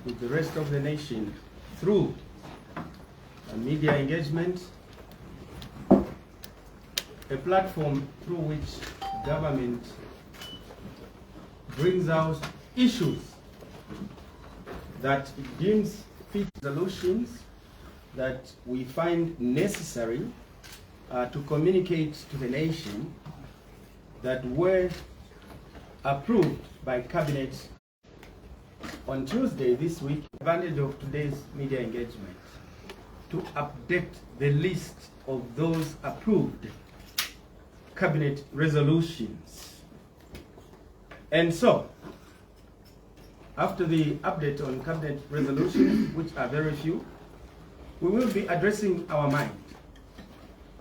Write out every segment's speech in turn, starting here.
with the rest of the nation through media engagement, a platform through which government brings out issues that it deems fit, solutions that we find necessary to communicate to the nation that were approved by Cabinet on Tuesday this week. Advantage of today's media engagement to update the list of those approved Cabinet resolutions. And so, after the update on Cabinet resolutions, which are very few, we will be addressing our mind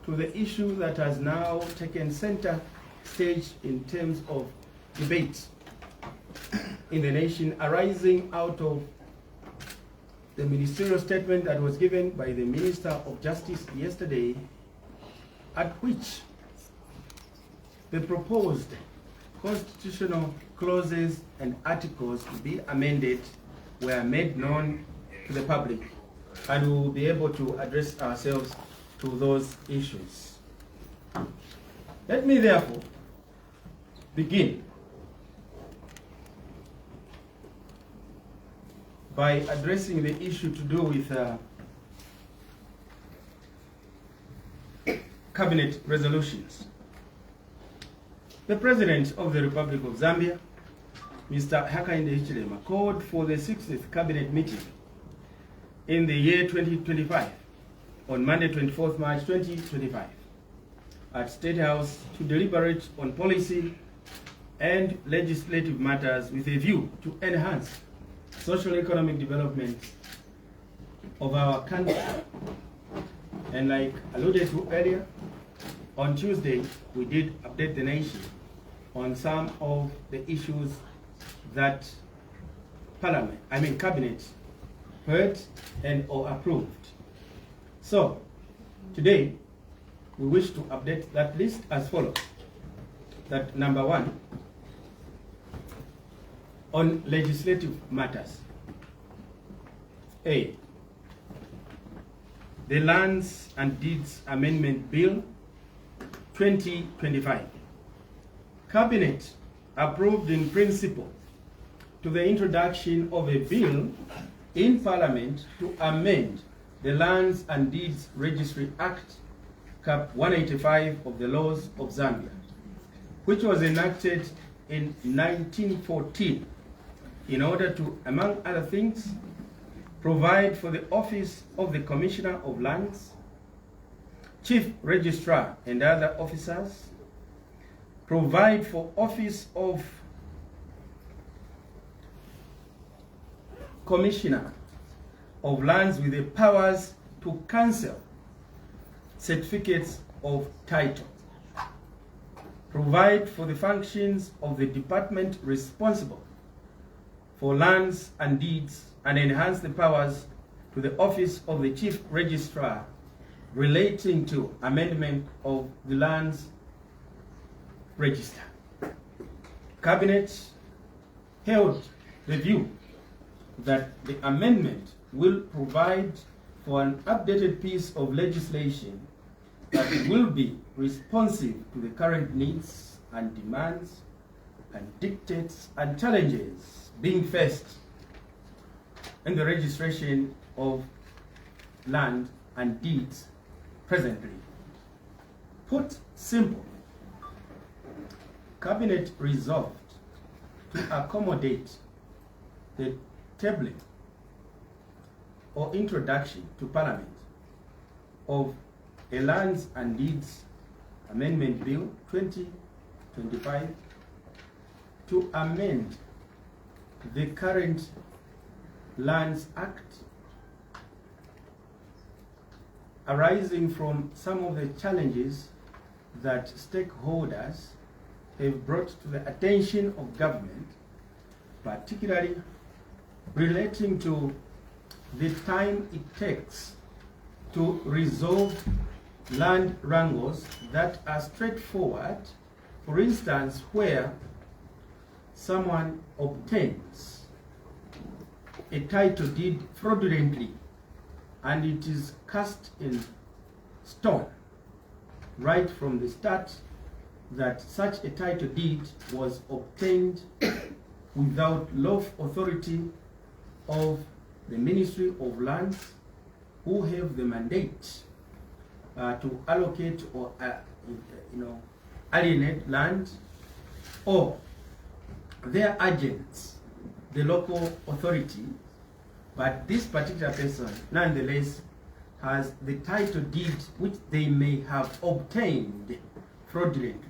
to the issue that has now taken center stage in terms of debate in the nation, arising out of the ministerial statement that was given by the Minister of Justice yesterday, at which the proposed constitutional clauses and articles to be amended were made known to the public, and we will be able to address ourselves to those issues. Let me therefore begin by addressing the issue to do with Cabinet resolutions. The President of the Republic of Zambia, Mr. Hakainde Hichilema, called for the 60th Cabinet meeting in the year 2025 on Monday, 24th March 2025 at State House to deliberate on policy and legislative matters with a view to enhance social economic development of our country. And like alluded to earlier, on Tuesday we did update the nation on some of the issues that Cabinet heard and or approved. So today we wish to update that list as follows. That number one, on legislative matters. A, the Lands and Deeds Amendment Bill 2025. Cabinet approved in principle to the introduction of a bill in Parliament to amend the Lands and Deeds Registry Act, Cap 185 of the laws of Zambia, which was enacted in 1914 in order to, among other things, provide for the office of the Commissioner of Lands, Chief Registrar and other officers, provide for office of Commissioner of Lands with the powers to cancel certificates of title, provide for the functions of the department responsible for lands and deeds, and enhance the powers to the office of the Chief Registrar relating to amendment of the Lands Register. Cabinet held the view that the amendment will provide for an updated piece of legislation that will be responsive to the current needs and demands and dictates and challenges being faced in the registration of land and deeds presently. Put simply, Cabinet resolved to accommodate the tabling or introduction to Parliament of a Lands and Deeds Amendment Bill 2025 to amend the current Lands Act, arising from some of the challenges that stakeholders have brought to the attention of government, particularly relating to the time it takes to resolve land wrangles that are straightforward. For instance, where someone obtains a title deed fraudulently, and it is cast in stone right from the start that such a title deed was obtained without lawful authority of the Ministry of Lands, who have the mandate to allocate or alienate land, or their agents, the local authority. But this particular person, nonetheless, has the title deed which they may have obtained fraudulently.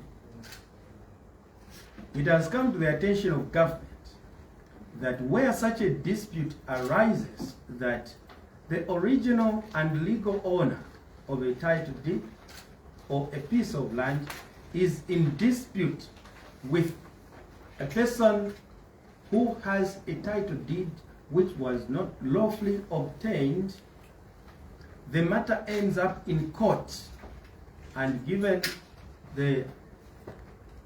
It has come to the attention of government that where such a dispute arises, that the original and legal owner of a title deed or a piece of land is in dispute with a person who has a title deed which was not lawfully obtained, the matter ends up in court, and given the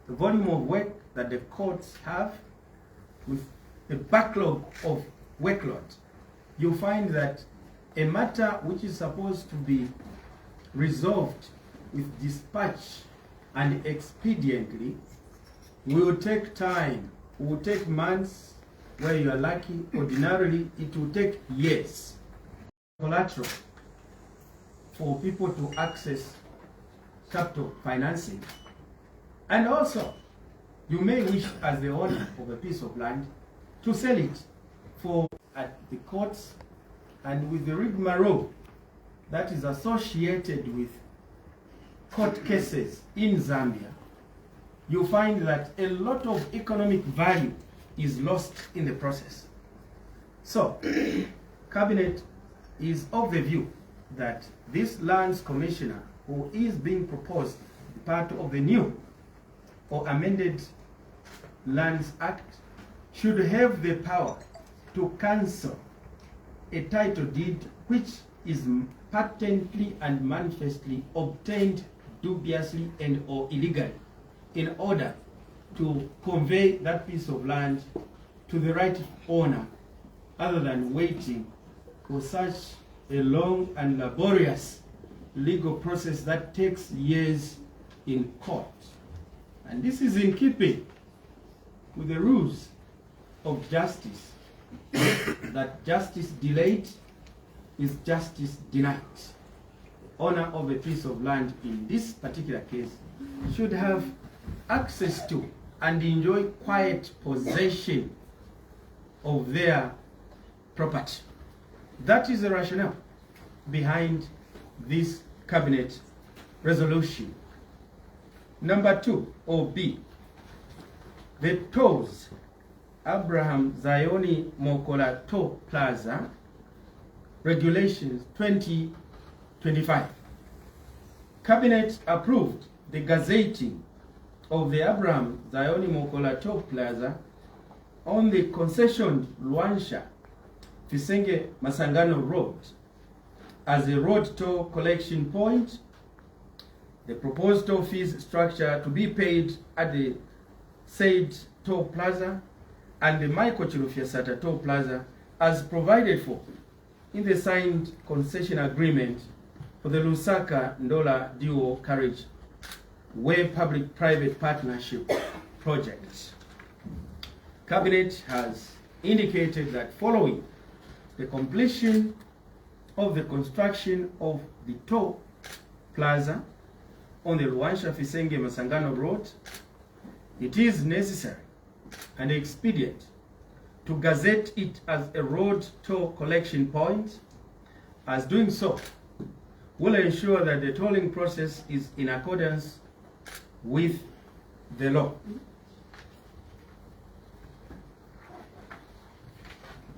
volume of work that the courts have, with a backlog of workload, you find that a matter which is supposed to be resolved with dispatch and expediently will take time, will take months, where you are lucky. Ordinarily it will take years. Collateral for people to access capital financing. And also, you may wish, as the owner of a piece of land, to sell it for at the courts, and with the rigmarole that is associated with court cases in Zambia, you find that a lot of economic value is lost in the process. So, Cabinet is of the view that this lands commissioner, who is being proposed part of the new or amended Lands Act, should have the power to cancel a title deed which is patently and manifestly obtained dubiously and or illegally, in order to convey that piece of land to the rightful owner, other than waiting for such a long and laborious legal process that takes years in court. And this is in keeping with the rules of justice, that justice delayed is justice denied. The owner of a piece of land in this particular case should have access to and enjoy quiet possession of their property. That is the rationale behind this cabinet resolution. Number 2, or B, the TOZ, Abraham Zioni Mokola Toll Plaza Regulations 2025. Cabinet approved the gazetting of the Abraham Zioni Mokola Toll Plaza on the concessioned Luansha Fisenge Masangano Road as a road toll collection point. The proposed toll fees structure to be paid at the said toll plaza and the Michael Chilufya Toll Plaza as provided for in the signed concession agreement for the Lusaka Ndola Dual Carriage Way Public-Private Partnership Project. Cabinet has indicated that following the completion of the construction of the toll plaza on the Luansha Fisenge Masangano Road, it is necessary and expedient to gazette it as a road toll collection point, as doing so will ensure that the tolling process is in accordance with the law.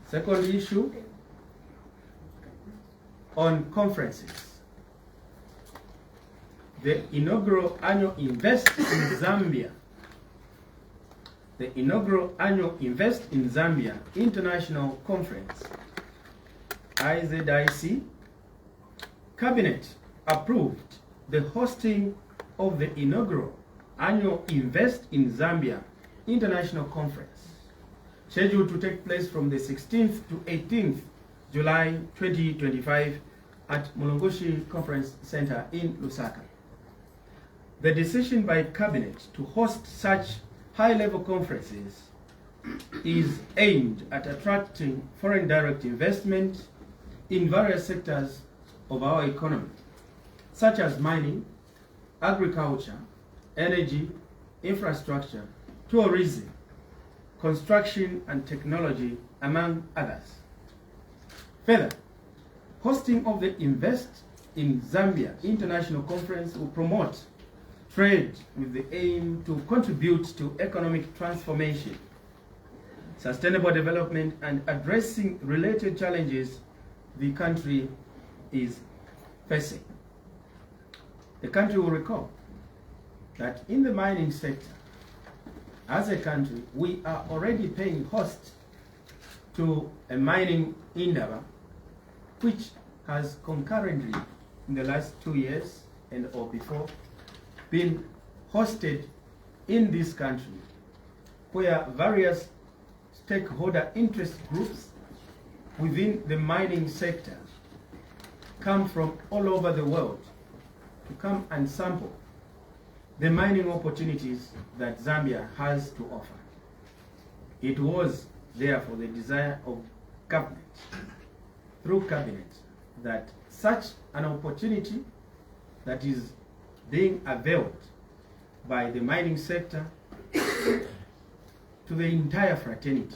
Second issue, on conferences. The inaugural annual Invest in Zambia, the inaugural annual Invest in Zambia International Conference, IZIC, Cabinet approved the hosting of the inaugural annual Invest in Zambia International Conference scheduled to take place from the 16th to 18th July 2025 at Mulungushi Conference Center in Lusaka. The decision by Cabinet to host such high-level conferences is aimed at attracting foreign direct investment in various sectors of our economy, such as mining, agriculture, energy, infrastructure, tourism, construction and technology, among others. Further, hosting of the Invest in Zambia International Conference will promote trade with the aim to contribute to economic transformation, sustainable development, and addressing related challenges the country is facing. The country will recall that in the mining sector, as a country, we are already paying host to a mining indaba, which has concurrently, in the last 2 years and or before, been hosted in this country, where various stakeholder interest groups within the mining sector come from all over the world to come and sample the mining opportunities that Zambia has to offer. It was therefore the desire of government, through cabinet, that such an opportunity that is being availed by the mining sector to the entire fraternity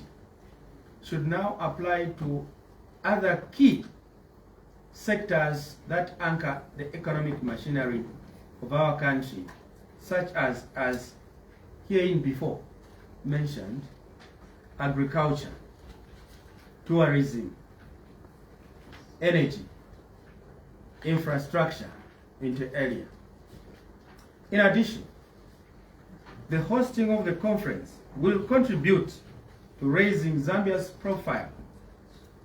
should now apply to other key sectors that anchor the economic machinery of our country, such as herein before mentioned, agriculture, tourism, energy, infrastructure, inter alia. In addition, the hosting of the conference will contribute to raising Zambia's profile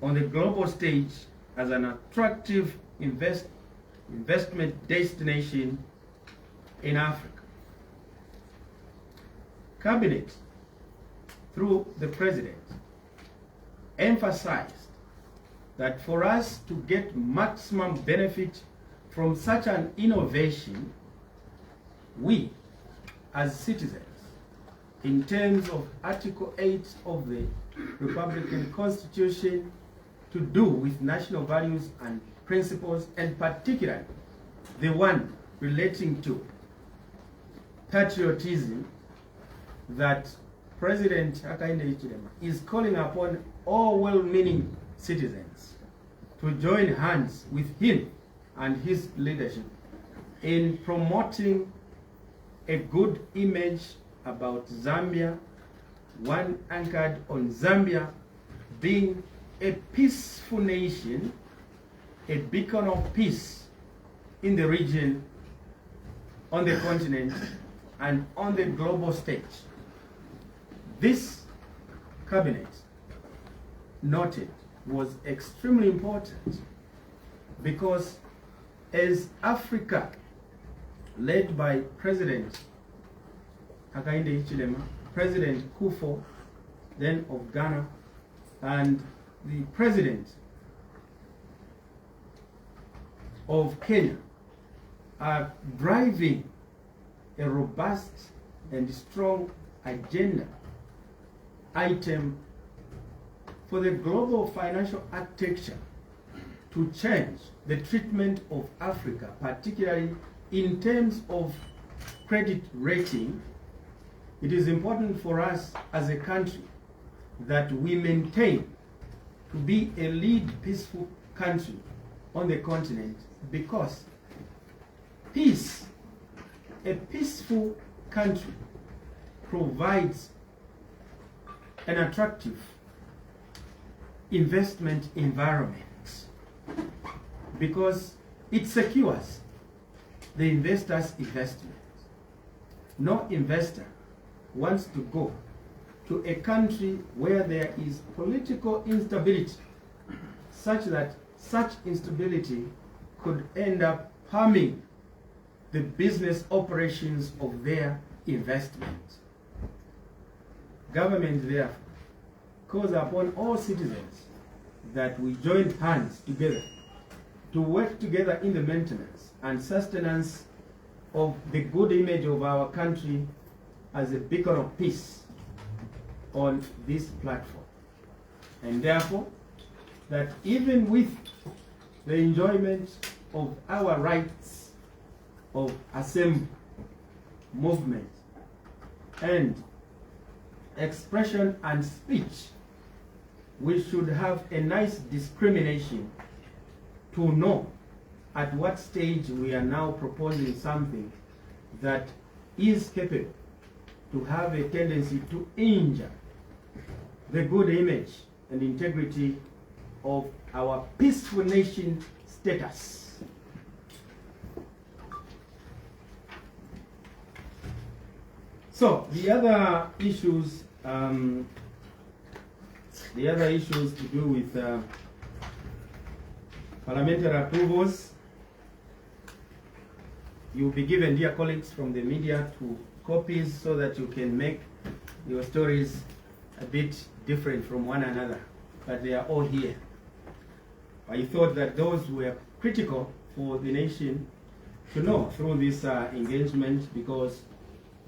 on the global stage as an attractive investment destination in Africa. Cabinet, through the President, emphasized that for us to get maximum benefit from such an innovation, we, as citizens, in terms of Article 8 of the Republican Constitution, to do with national values and principles, and particularly the one relating to patriotism, that President Hakainde Hichilema is calling upon all well-meaning citizens to join hands with him and his leadership in promoting a good image about Zambia, one anchored on Zambia being a peaceful nation, a beacon of peace in the region, on the continent, and on the global stage. This cabinet, noted, was extremely important because as Africa, led by President Hakainde Hichilema, President Kufo, then of Ghana, and the President of Kenya, are driving a robust and strong agenda item for the global financial architecture to change the treatment of Africa, particularly in terms of credit rating. It is important for us as a country that we maintain to be a lead peaceful country on the continent, because peace, a peaceful country, provides an attractive investment environment, because it secures the investor's investment. No investor wants to go to a country where there is political instability, such that such instability could end up harming the business operations of their investment. Government, therefore, calls upon all citizens that we join hands together to work together in the maintenance and sustenance of the good image of our country as a beacon of peace on this platform. And therefore, that even with the enjoyment of our rights of assembly, movement, and expression and speech, we should have a nice discrimination to know at what stage we are now proposing something that is capable to have a tendency to injure the good image and integrity of our peaceful nation status. So the other issues to do with parliamentary approvals, you'll be given, dear colleagues from the media, to copies so that you can make your stories a bit different from one another, but they are all here. I thought that those were critical for the nation to know through this engagement, because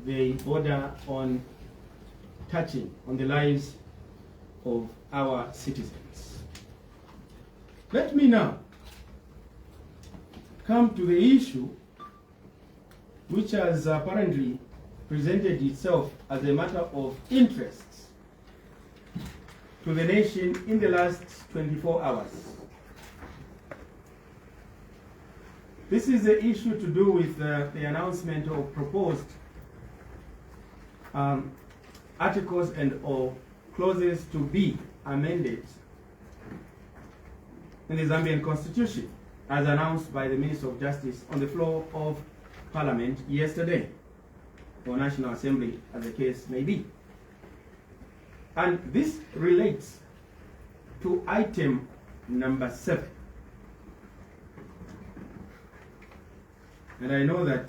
they border on touching on the lives of our citizens. Let me now come to the issue which has apparently presented itself as a matter of interest to the nation in the last 24 hours. This is the issue to do with the announcement of proposed articles and or clauses to be amended in the Zambian Constitution, as announced by the Minister of Justice on the floor of Parliament yesterday, or National Assembly, as the case may be. And this relates to item number 7. And I know that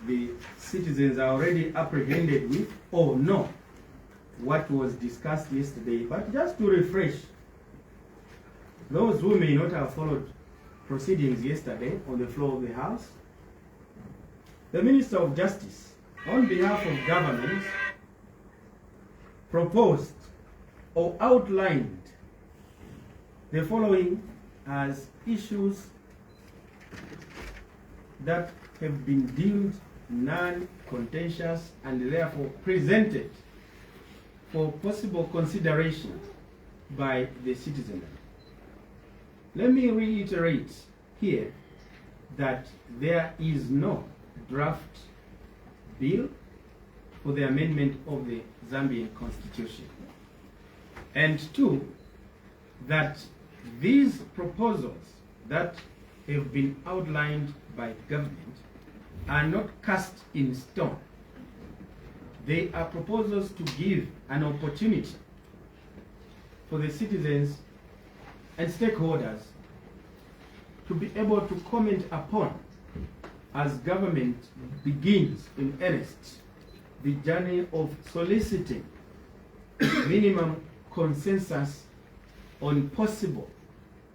the citizens are already apprehended with or know what was discussed yesterday, but just to refresh those who may not have followed proceedings yesterday on the floor of the House, the Minister of Justice, on behalf of government, proposed or outlined the following as issues that have been deemed non-contentious and therefore presented for possible consideration by the citizenry. Let me reiterate here that there is no draft bill for the amendment of the Zambian Constitution. And 2, that these proposals that have been outlined by government are not cast in stone. They are proposals to give an opportunity for the citizens and stakeholders to be able to comment upon as government begins in earnest the journey of soliciting minimum consensus on possible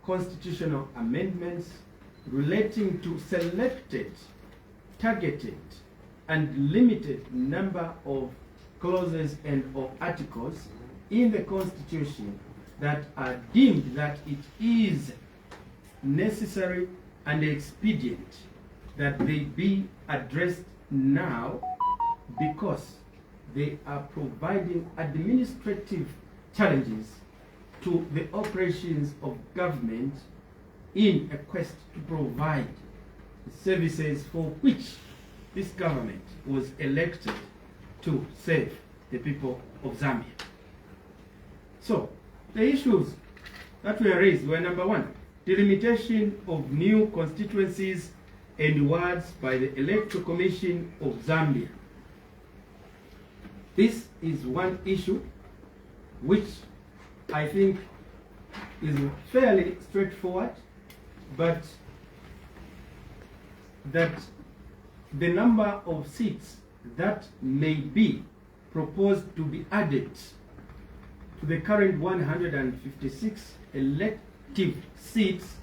constitutional amendments relating to selected, targeted, and limited number of clauses and or articles in the Constitution that are deemed that it is necessary and expedient that they be addressed now, because they are providing administrative challenges to the operations of government in a quest to provide the services for which this government was elected to serve the people of Zambia. So, the issues that were raised were: number 1, delimitation of new constituencies and wards by the Electoral Commission of Zambia. This is one issue which I think is fairly straightforward, but that the number of seats that may be proposed to be added to the current 156 elective seats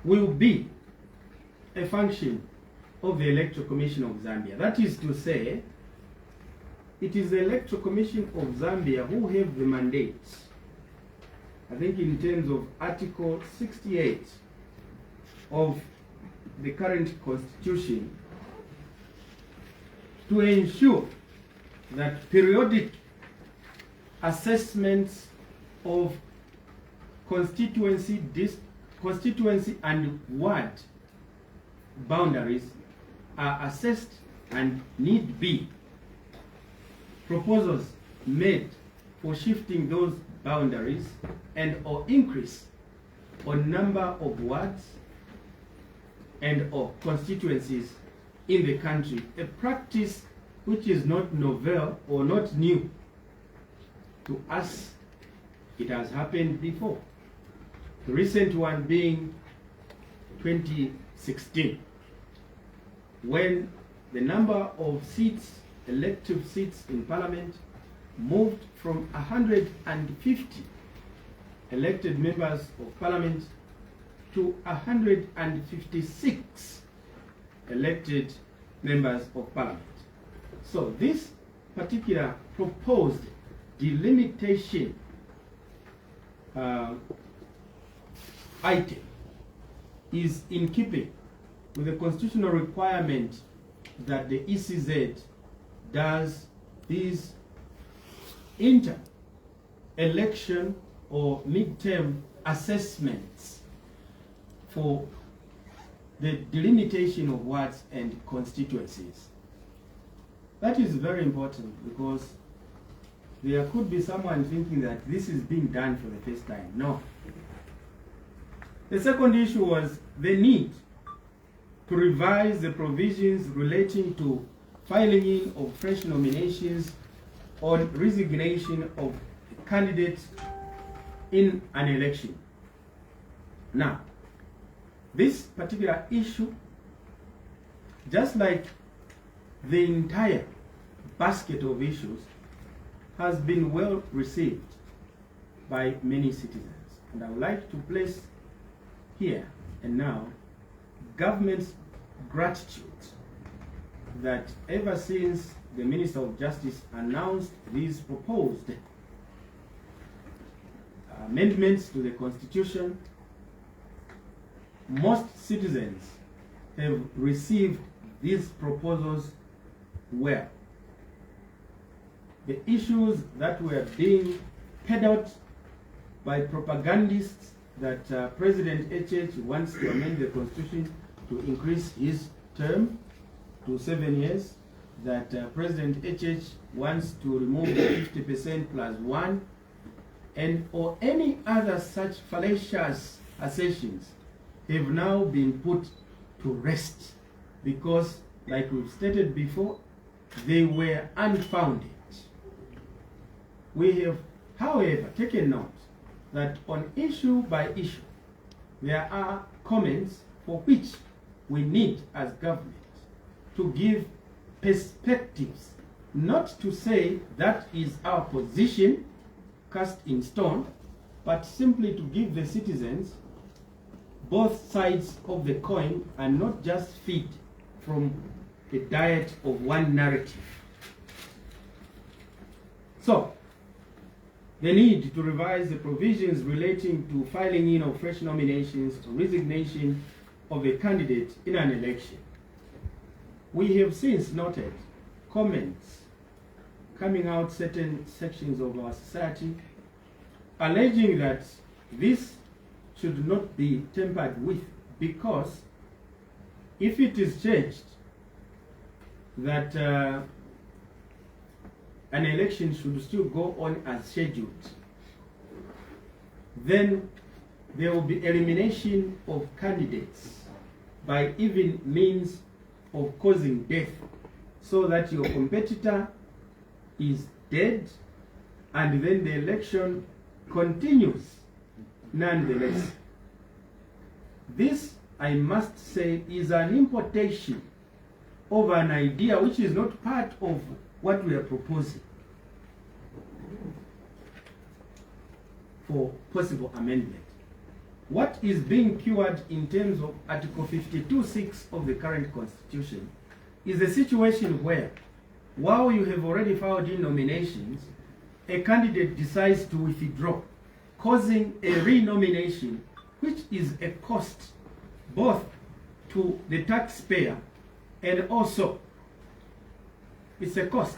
will be a function of the Electoral Commission of Zambia. That is to say, it is the Electoral Commission of Zambia who have the mandate, I think in terms of Article 68 of the current constitution, to ensure that periodic assessments of constituency and ward boundaries are assessed, and need be proposals made for shifting those boundaries and or increase on number of wards and or constituencies in the country, a practice which is not novel or not new to us. It has happened before. The recent one being 2016, when the number of seats, elective seats in parliament, moved from 150 elected members of parliament to 156 elected members of parliament. So this particular proposed delimitation item is in keeping with the constitutional requirement that the ECZ does these inter-election or midterm assessments for the delimitation of wards and constituencies. That is very important, because there could be someone thinking that this is being done for the first time. No. The second issue was the need to revise the provisions relating to filing in of fresh nominations on resignation of candidates in an election. Now, this particular issue, just like the entire basket of issues, has been well received by many citizens. And I would like to place here and now government's gratitude that ever since the Minister of Justice announced these proposed amendments to the Constitution, most citizens have received these proposals well. The issues that were being peddled by propagandists that President HH wants to amend the Constitution to increase his term to 7 years, that President HH wants to remove the 50% plus 1, and or any other such fallacious assertions have now been put to rest, because, like we've stated before, they were unfounded. We have, however, taken note that on issue by issue, there are comments for which we need as government to give perspectives, not to say that is our position cast in stone, but simply to give the citizens both sides of the coin and not just feed from the diet of one narrative. So, the need to revise the provisions relating to filing in of fresh nominations to resignation of a candidate in an election. We have since noted comments coming out certain sections of our society alleging that this should not be tampered with, because if it is changed that an election should still go on as scheduled, then there will be elimination of candidates by even means of causing death, so that your competitor is dead and then the election continues nonetheless. This, I must say, is an importation of an idea which is not part of what we are proposing. for possible amendment. What is being cured in terms of Article 52(6) of the current Constitution is a situation where, while you have already filed in nominations, a candidate decides to withdraw, causing a renomination, which is a cost both to the taxpayer and also it's a cost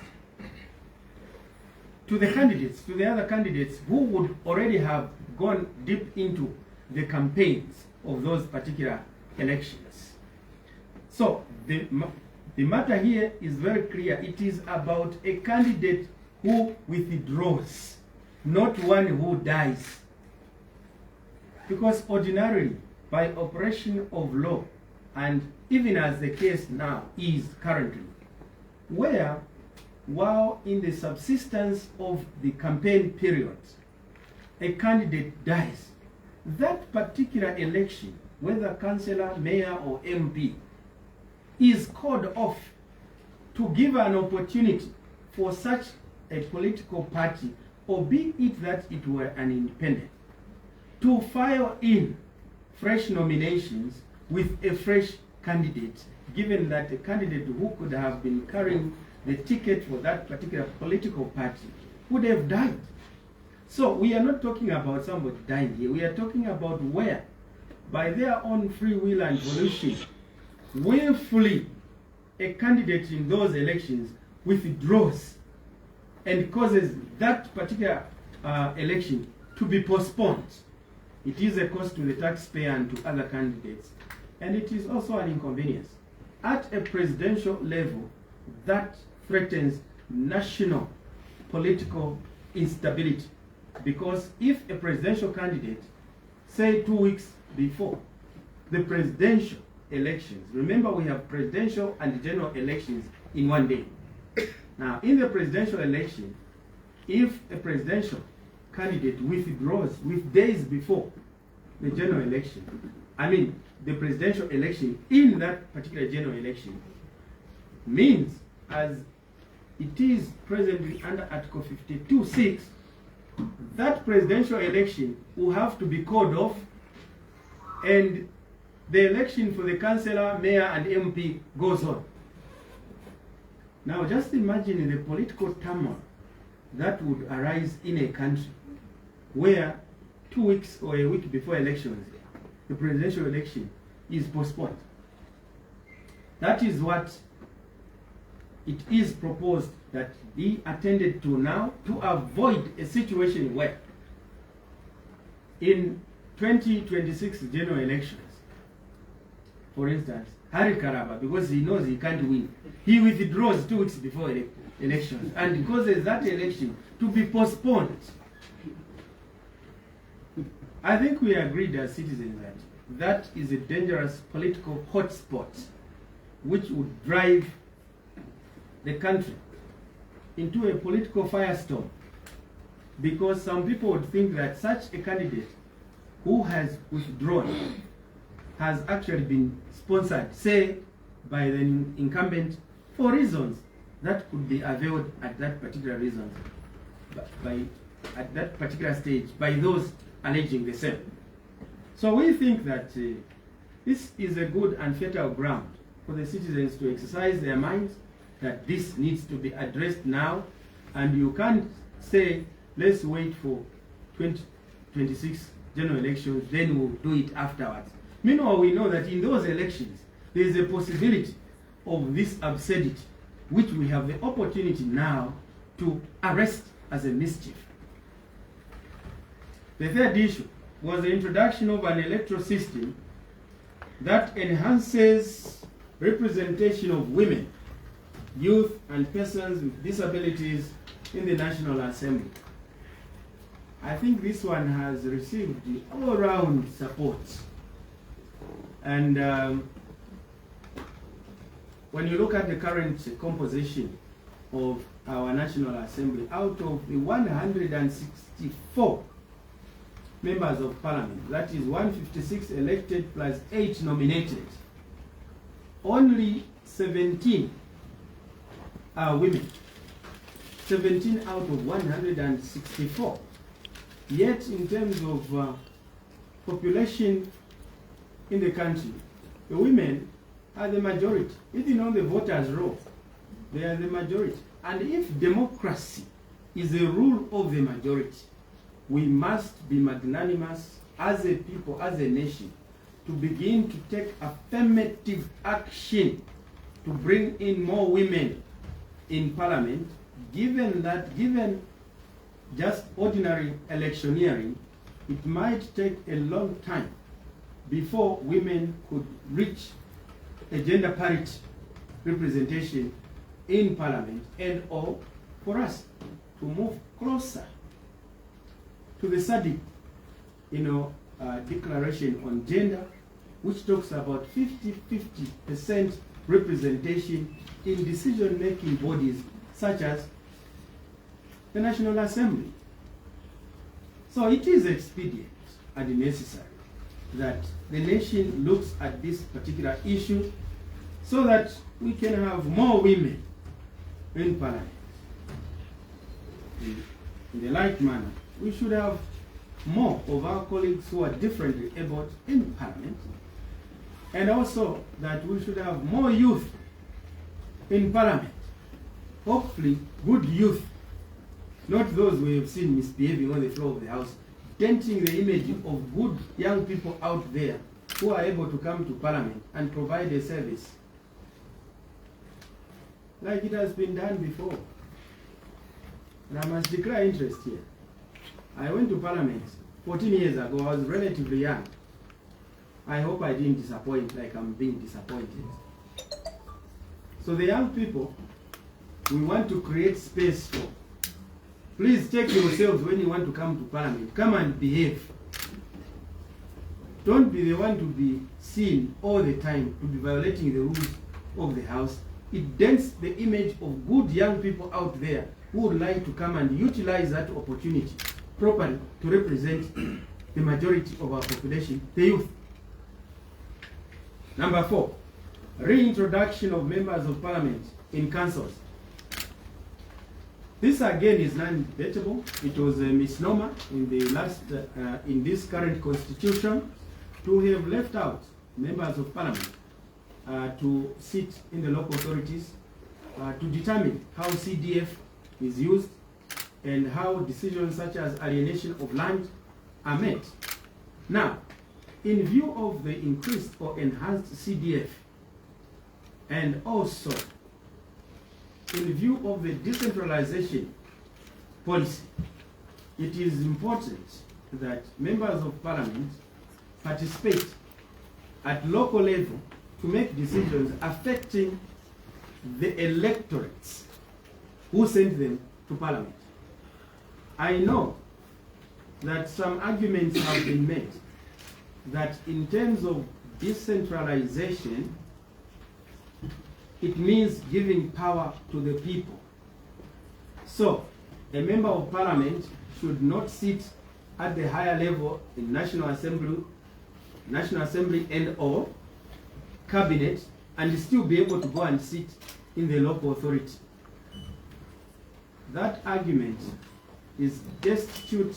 to the candidates, to the other candidates who would already have gone deep into the campaigns of those particular elections. So the matter here is very clear. It is about a candidate who withdraws, not one who dies. Because ordinarily, by operation of law, and even as the case now is currently, where while in the subsistence of the campaign period, a candidate dies, that particular election, whether councillor, mayor, or MP, is called off to give an opportunity for such a political party, or be it that it were an independent, to file in fresh nominations with a fresh candidate, given that a candidate who could have been carrying the ticket for that particular political party would have died. So we are not talking about somebody dying here. We are talking about where, by their own free will and volition, willfully a candidate in those elections withdraws and causes that particular election to be postponed. It is a cost to the taxpayer and to other candidates, and it is also an inconvenience. At a presidential level, that threatens national political instability, because if a presidential candidate, say 2 weeks before the presidential elections, remember we have presidential and general elections in one day. Now, in the presidential election, if a presidential candidate withdraws with days before the general election, the presidential election in that particular general election, means, as it is presently under Article 52(6), that presidential election will have to be called off, and the election for the councillor, mayor, and MP goes on. Now, just imagine the political turmoil that would arise in a country where 2 weeks or a week before elections, the presidential election is postponed. That is what it is proposed that be attended to now, to avoid a situation where in 2026 general elections, for instance, Hari Karaba, because he knows he can't win, he withdraws 2 weeks before elections and causes that election to be postponed. I think we agreed as citizens that that is a dangerous political hotspot which would drive the country into a political firestorm, because some people would think that such a candidate who has withdrawn has actually been sponsored, say, by the incumbent for reasons that could be availed at that particular reason, at that particular stage, by those alleging the same. So we think that this is a good and fertile ground for the citizens to exercise their minds, that this needs to be addressed now, and you can't say, let's wait for 2026 general elections, then we'll do it afterwards. Meanwhile, we know that in those elections, there is a possibility of this absurdity, which we have the opportunity now to arrest as a mischief. The third issue was the introduction of an electoral system that enhances representation of women, youth, and persons with disabilities in the National Assembly. I think this one has received all-round support. And when you look at the current composition of our National Assembly, out of the 164 members of Parliament, that is 156 elected plus 8 nominated, only 17 are women. 17 out of 164. Yet in terms of population in the country, the women are the majority. Even on the voters' roll, they are the majority. And if democracy is a rule of the majority, we must be magnanimous as a people, as a nation, to begin to take affirmative action to bring in more women in parliament, given just ordinary electioneering, it might take a long time before women could reach a gender parity representation in parliament, and or for us to move closer to the SADC, declaration on gender, which talks about 50-50% representation in decision-making bodies such as the National Assembly. So it is expedient and necessary that the nation looks at this particular issue so that we can have more women in parliament. In the like manner, we should have more of our colleagues who are differently abled in parliament, and also that we should have more youth in parliament. Hopefully, good youth, not those we have seen misbehaving on the floor of the house, denting the image of good young people out there who are able to come to parliament and provide a service like it has been done before. And I must declare interest here. I went to parliament 14 years ago. I was relatively young. I hope I didn't disappoint like I'm being disappointed. So the young people, we want to create space for. Please check yourselves when you want to come to parliament. Come and behave. Don't be the one to be seen all the time to be violating the rules of the house. It dents the image of good young people out there who would like to come and utilize that opportunity properly to represent the majority of our population, the youth. Number 4, reintroduction of members of parliament in councils. This again is non-debatable. It was a misnomer in the last, in this current constitution, to have left out members of parliament to sit in the local authorities to determine how CDF is used and how decisions such as alienation of land are made. Now, in view of the increased or enhanced CDF, and also in view of the decentralization policy, it is important that members of parliament participate at local level to make decisions affecting the electorates who sent them to parliament. I know that some arguments have been made that in terms of decentralization, it means giving power to the people. So, a member of parliament should not sit at the higher level in National Assembly and or cabinet and still be able to go and sit in the local authority. That argument is destitute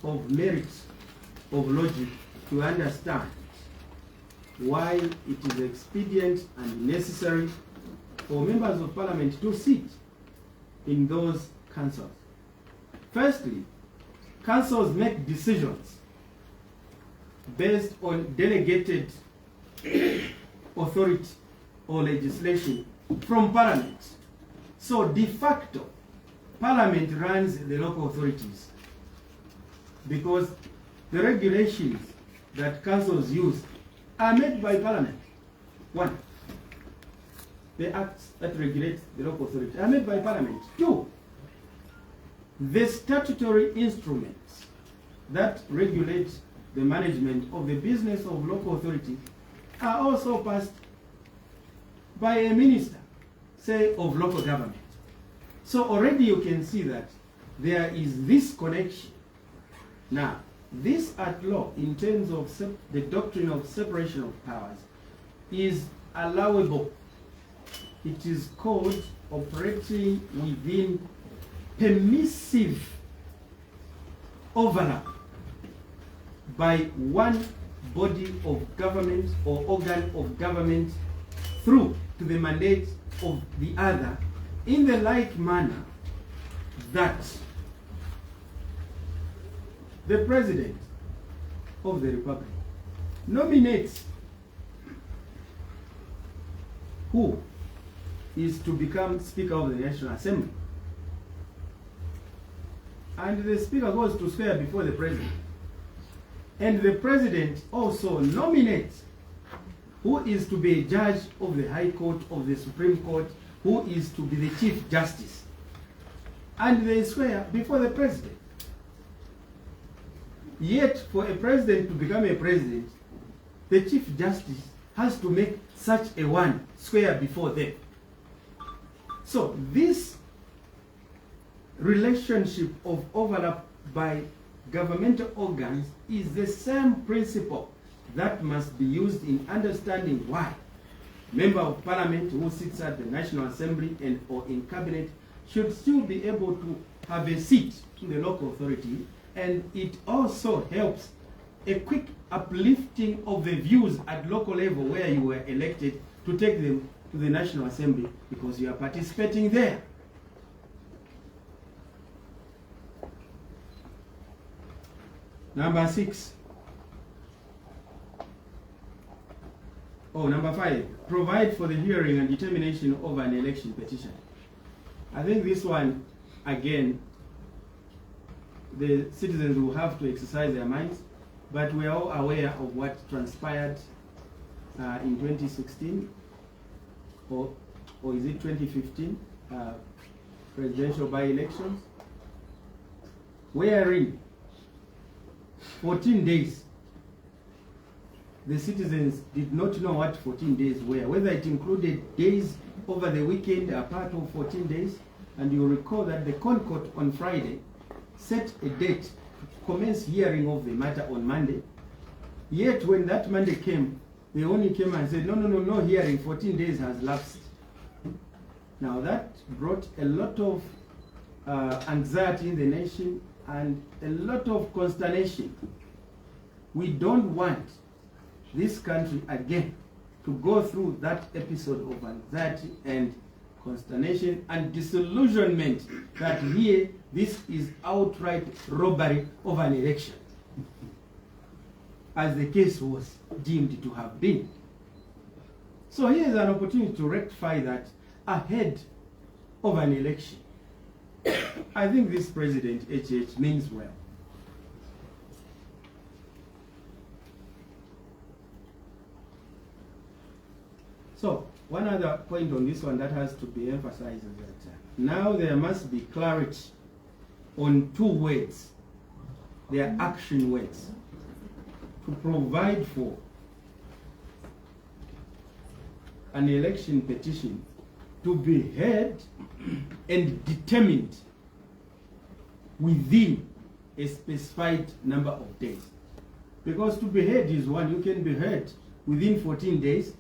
of merit, of logic, to understand why it is expedient and necessary for members of parliament to sit in those councils. Firstly, councils make decisions based on delegated authority or legislation from parliament. So de facto, parliament runs the local authorities because the regulations that councils use are made by parliament. 1, the acts that regulate the local authority are made by parliament. 2, the statutory instruments that regulate the management of the business of local authority are also passed by a minister, say, of local government. So already you can see that there is this connection. Now, this at law, in terms of the doctrine of separation of powers, is allowable. It is called operating within permissive overlap by one body of government or organ of government through to the mandate of the other, in the like manner that the President of the Republic nominates who is to become Speaker of the National Assembly. And the Speaker goes to swear before the President. And the President also nominates who is to be a judge of the High Court, of the Supreme Court, who is to be the Chief Justice. And they swear before the President. Yet, for a president to become a president, the Chief Justice has to make such a one swear before them. So this relationship of overlap by governmental organs is the same principle that must be used in understanding why member of parliament who sits at the National Assembly and or in cabinet should still be able to have a seat in the local authority, and it also helps a quick uplifting of the views at local level where you were elected to take them to the National Assembly because you are participating there. Number 6. Number 5. Provide for the hearing and determination of an election petition. I think this one, again, the citizens will have to exercise their minds, but we are all aware of what transpired in 2016, or is it 2015, presidential by-elections, wherein 14 days, the citizens did not know what 14 days were, whether it included days over the weekend are part of 14 days. And you recall that the Concourt on Friday set a date to commence hearing of the matter on Monday. Yet when that Monday came, they only came and said, no hearing, 14 days has lapsed. Now that brought a lot of anxiety in the nation and a lot of consternation. We don't want this country again to go through that episode of anxiety and consternation and disillusionment that here this is outright robbery of an election, as the case was deemed to have been. So here is an opportunity to rectify that ahead of an election. I think this President HH means well. So, one other point on this one that has to be emphasized is that now there must be clarity on two words. They are action words. To provide for an election petition to be heard and determined within a specified number of days. Because to be heard is one, you can be heard within 14 days,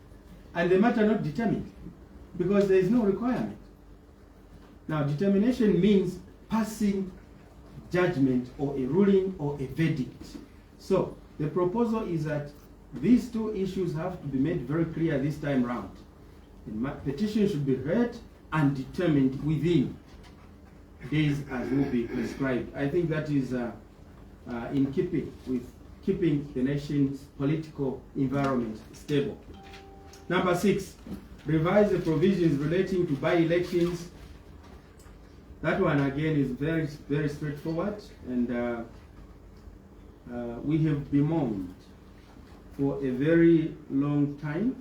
and the matter not determined, because there is no requirement. Now, determination means passing judgment or a ruling or a verdict. So, the proposal is that these two issues have to be made very clear this time round. The petition should be heard and determined within days as will be prescribed. I think that is in keeping with keeping the nation's political environment stable. Number 6, revise the provisions relating to by-elections. That one again is very, very straightforward, and we have bemoaned for a very long time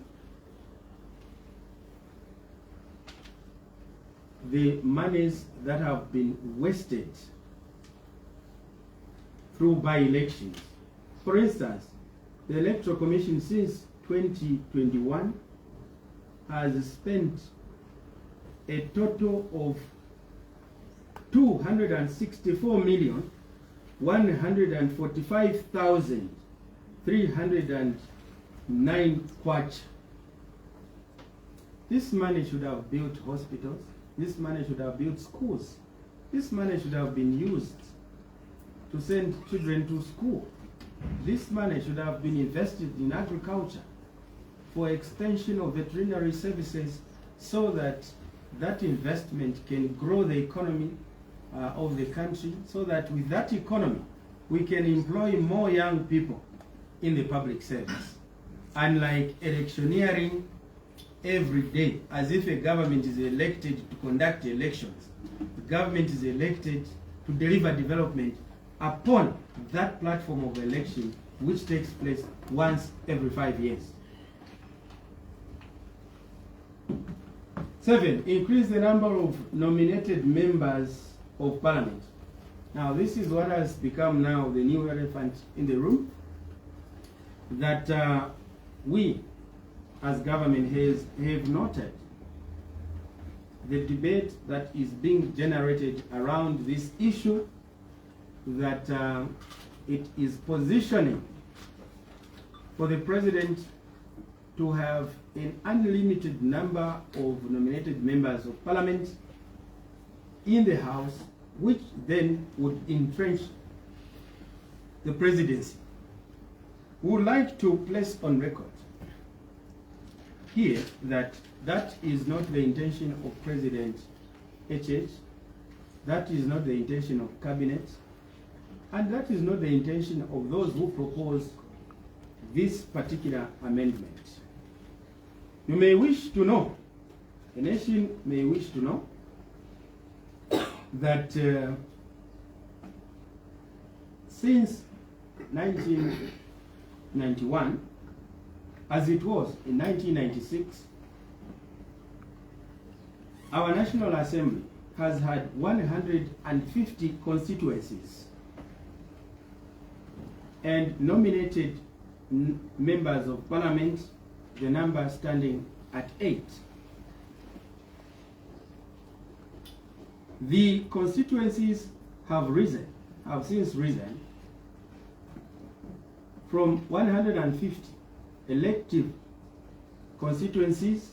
the monies that have been wasted through by-elections. For instance, the Electoral Commission since 2021 has spent a total of 264,145,309 kwacha. This money should have built hospitals. This money should have built schools. This money should have been used to send children to school. This money should have been invested in agriculture for extension of veterinary services so that that investment can grow the economy of the country, so that with that economy we can employ more young people in the public service. Unlike electioneering every day, as if a government is elected to conduct elections. The government is elected to deliver development upon that platform of election, which takes place once every 5 years. 7, increase the number of nominated members of parliament. Now, this is what has become now the new elephant in the room, that we as government have noted the debate that is being generated around this issue, that it is positioning for the president to have an unlimited number of nominated members of parliament in the House, which then would entrench the presidency. We would like to place on record here that that is not the intention of President HH, that is not the intention of cabinet, and that is not the intention of those who propose this particular amendment. You may wish to know, the nation may wish to know, that since 1991, as it was in 1996, our National Assembly has had 150 constituencies and nominated members of parliament, the number standing at 8. The constituencies have since risen from 150 elective constituencies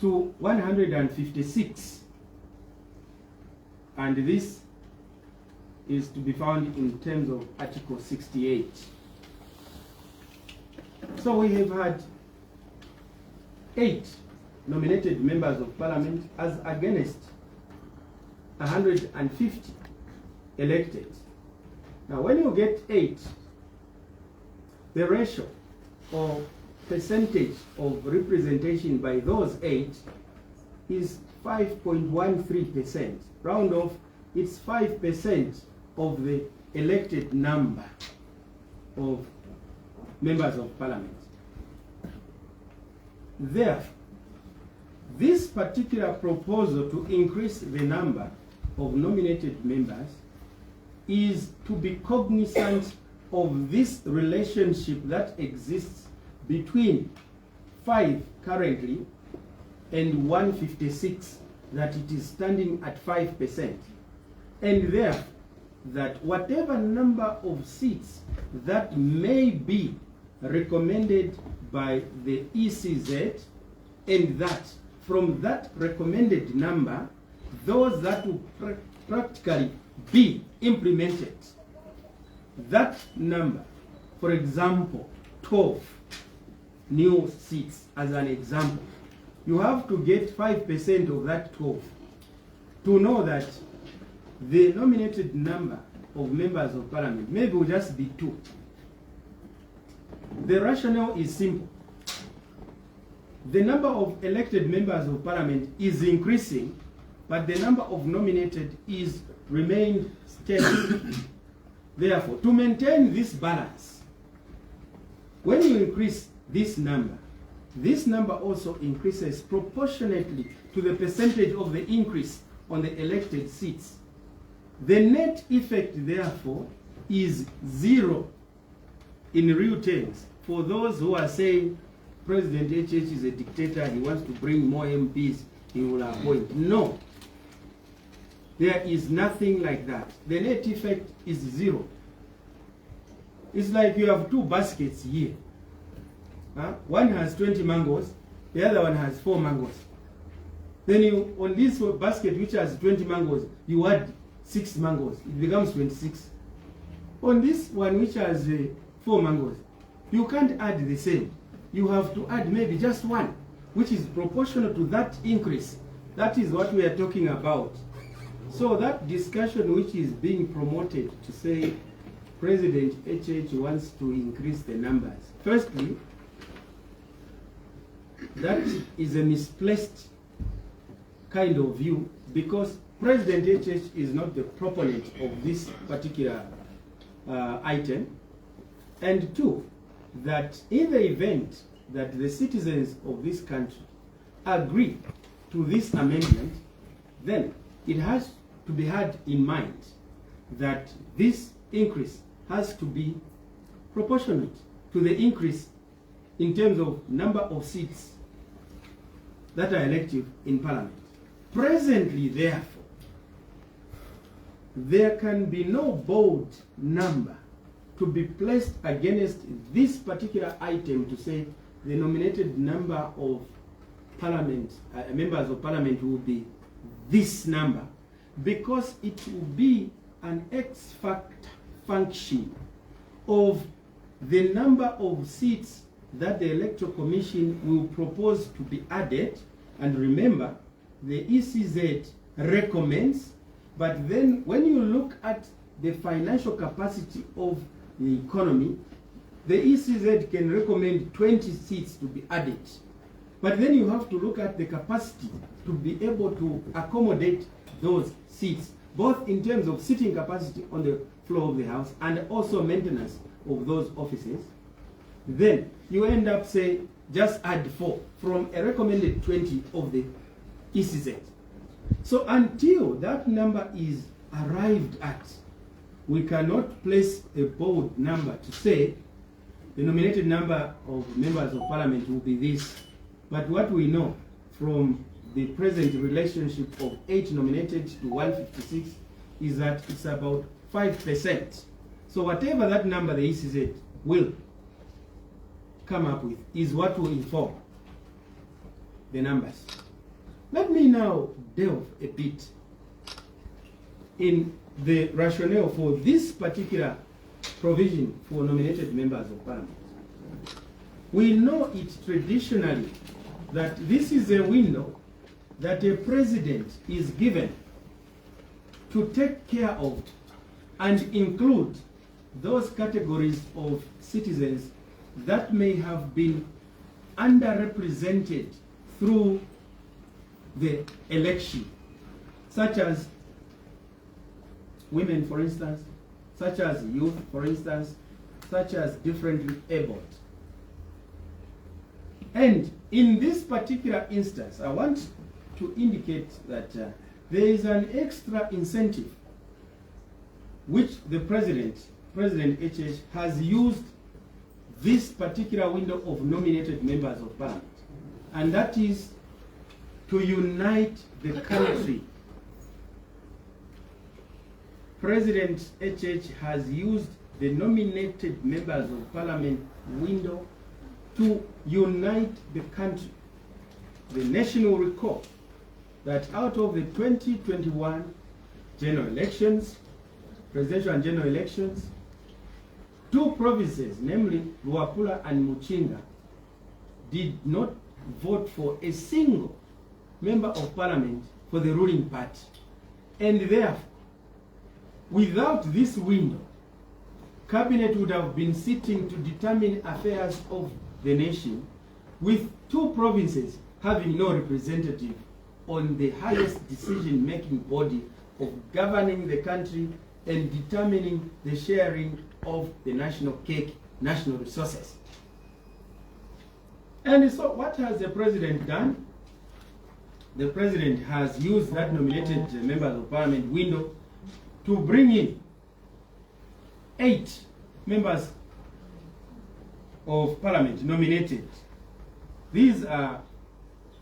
to 156, and this is to be found in terms of Article 68. So we have had 8 nominated members of parliament as against 150 elected. Now when you get 8, the ratio or percentage of representation by those 8 is 5.13%. Round off, it's 5% of the elected number of members of parliament. Therefore, this particular proposal to increase the number of nominated members is to be cognizant of this relationship that exists between 5 currently and 156, that it is standing at 5%. And therefore, that whatever number of seats that may be recommended by the ECZ, and that from that recommended number, those that will practically be implemented, that number, for example, 12 new seats as an example, you have to get 5% of that 12 to know that the nominated number of members of parliament maybe will just be 2. The rationale is simple. The number of elected members of parliament is increasing, but the number of nominated is remained stable. Therefore, to maintain this balance, when you increase this number also increases proportionately to the percentage of the increase on the elected seats. The net effect, therefore, is 0 in real terms. For those who are saying President HH is a dictator, he wants to bring more MPs, he will appoint. No. There is nothing like that. The net effect is 0. It's like you have 2 baskets here. One has 20 mangoes, the other one has 4 mangoes. Then you, on this basket which has 20 mangoes, you add 6 mangoes, it becomes 26. On this one which has 4 mangoes, you can't add the same. You have to add maybe just 1, which is proportional to that increase. That is what we are talking about. So that discussion which is being promoted to say President HH wants to increase the numbers. Firstly, that is a misplaced kind of view, because President HH is not the proponent of this particular item. And 2, that in the event that the citizens of this country agree to this amendment, then it has to be had in mind that this increase has to be proportionate to the increase in terms of number of seats that are elective in Parliament. Presently, therefore, there can be no bold number to be placed against this particular item to say the nominated number of Parliament, members of Parliament will be this number, because it will be an X factor function of the number of seats that the Electoral Commission will propose to be added. And remember, the ECZ recommends, but then when you look at the financial capacity of the economy, the ECZ can recommend 20 seats to be added. But then you have to look at the capacity to be able to accommodate those seats, both in terms of seating capacity on the floor of the House and also maintenance of those offices. Then you end up say just add 4 from a recommended 20 of the ECZ. So until that number is arrived at, we cannot place a bold number to say the nominated number of members of Parliament will be this. But what we know from the present relationship of 8 nominated to 156 is that it's about 5%. So whatever that number the ECZ will come up with is what will inform the numbers. Let me now delve a bit in the rationale for this particular provision for nominated members of Parliament. We know it traditionally that this is a window that a president is given to take care of and include those categories of citizens that may have been underrepresented through the election, such as women, for instance, such as youth, for instance, such as differently abled. And in this particular instance, I want to indicate that there is an extra incentive which the President HH, has used this particular window of nominated members of Parliament, and that is to unite the country. President HH has used the nominated members of Parliament window to unite the country. The nation will recall that out of the 2021 general elections, presidential and general elections, 2 provinces, namely Luapula and Muchinga, did not vote for a single member of Parliament for the ruling party. And therefore, without this window, Cabinet would have been sitting to determine affairs of the nation, with 2 provinces having no representative on the highest decision-making body of governing the country and determining the sharing of the national cake, national resources. And so what has the President done? The President has used that nominated members of Parliament window to bring in 8 members of Parliament nominated. These are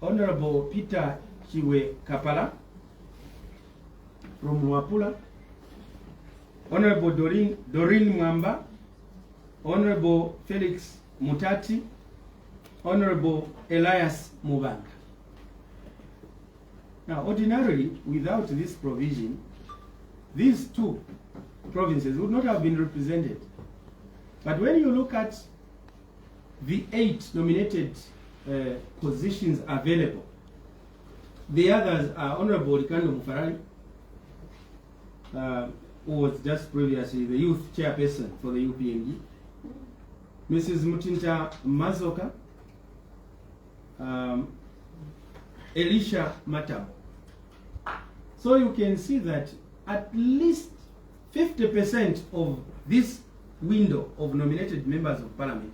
Honorable Peter Chiwe Kapala from Luapula, Honorable Doreen Mwamba, Honorable Felix Mutati, Honorable Elias Mubanga. Now, ordinarily, without this provision, these two provinces would not have been represented. But when you look at the 8 nominated positions available, the others are Honorable Ricardo Mufarali, who was just previously the youth chairperson for the UPND, Mrs. Mutinta Mazoka, Elisha Matabo. So you can see that at least 50% of this window of nominated members of parliament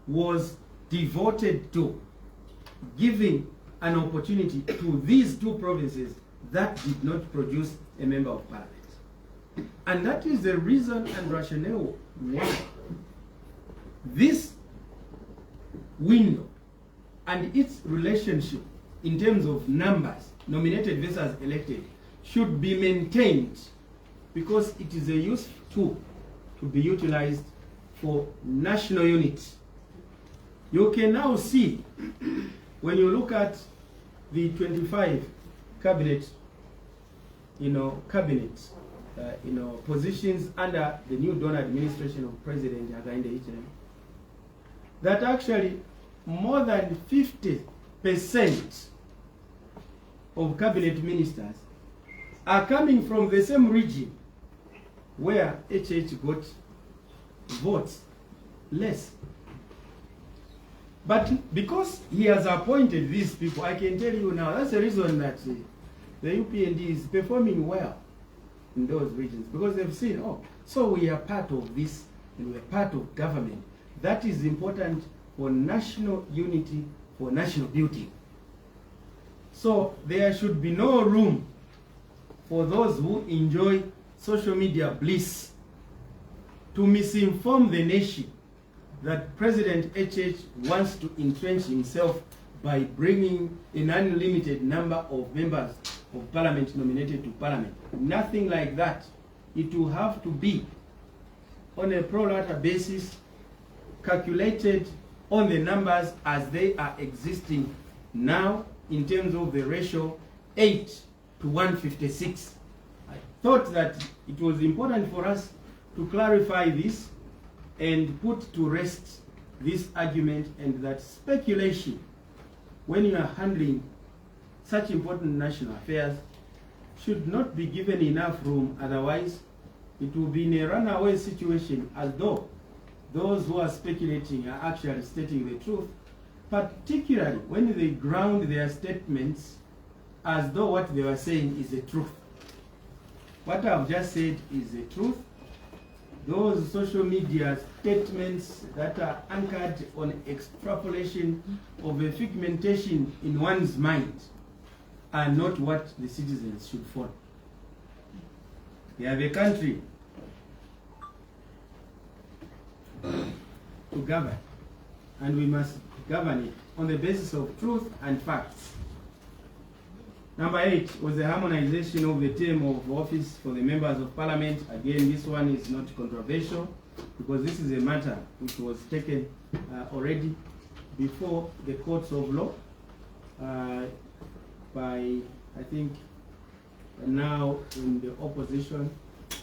was devoted to giving an opportunity to these two provinces that did not produce a member of parliament. And that is the reason and rationale why this window and its relationship in terms of numbers, nominated versus elected, should be maintained, because it is a useful tool to be utilized for national unity. You can now see, when you look at the 25 cabinet, positions under the new Dawn administration of President Hakainde Hichilema, that actually more than 50% of cabinet ministers are coming from the same region where HH got votes less. But because he has appointed these people, I can tell you now, that's the reason that the UPND is performing well in those regions, because they've seen, oh, so we are part of this and we are part of government. That is important for national unity, for national building. So there should be no room for those who enjoy social media bliss to misinform the nation that President HH wants to entrench himself by bringing an unlimited number of members of parliament nominated to parliament. Nothing like that. It will have to be on a pro rata basis, calculated on the numbers as they are existing now in terms of the ratio 8 to 156. I thought that it was important for us to clarify this and put to rest this argument, and that speculation, when you are handling such important national affairs, should not be given enough room. Otherwise, it will be in a runaway situation, as though those who are speculating are actually stating the truth, particularly when they ground their statements as though what they were saying is the truth. What I've just said is the truth. Those social media statements that are anchored on extrapolation of a figmentation in one's mind are not what the citizens should follow. We have a country to govern, and we must govern it on the basis of truth and facts. Number 8 was the harmonization of the term of office for the members of parliament. Again, this one is not controversial, because this is a matter which was taken already before the courts of law by, I think, now in the opposition,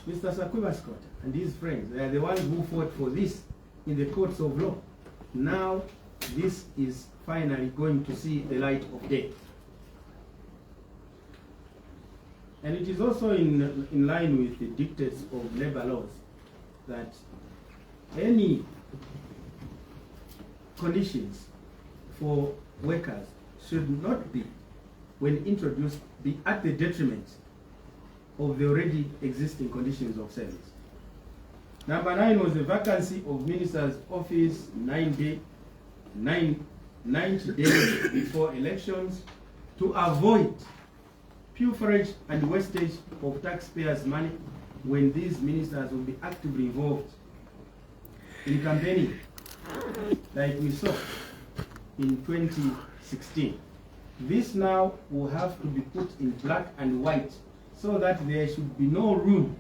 Mr. Sakwiba Scott and his friends. They are the ones who fought for this in the courts of law. Now, this is finally going to see the light of day. And it is also in line with the dictates of labor laws that any conditions for workers should not be, when introduced, be at the detriment of the already existing conditions of service. Number 9 was the vacancy of minister's office 90 days before elections, to avoid pilferage and wastage of taxpayers' money when these ministers will be actively involved in campaigning, like we saw in 2016. This now will have to be put in black and white, so that there should be no room.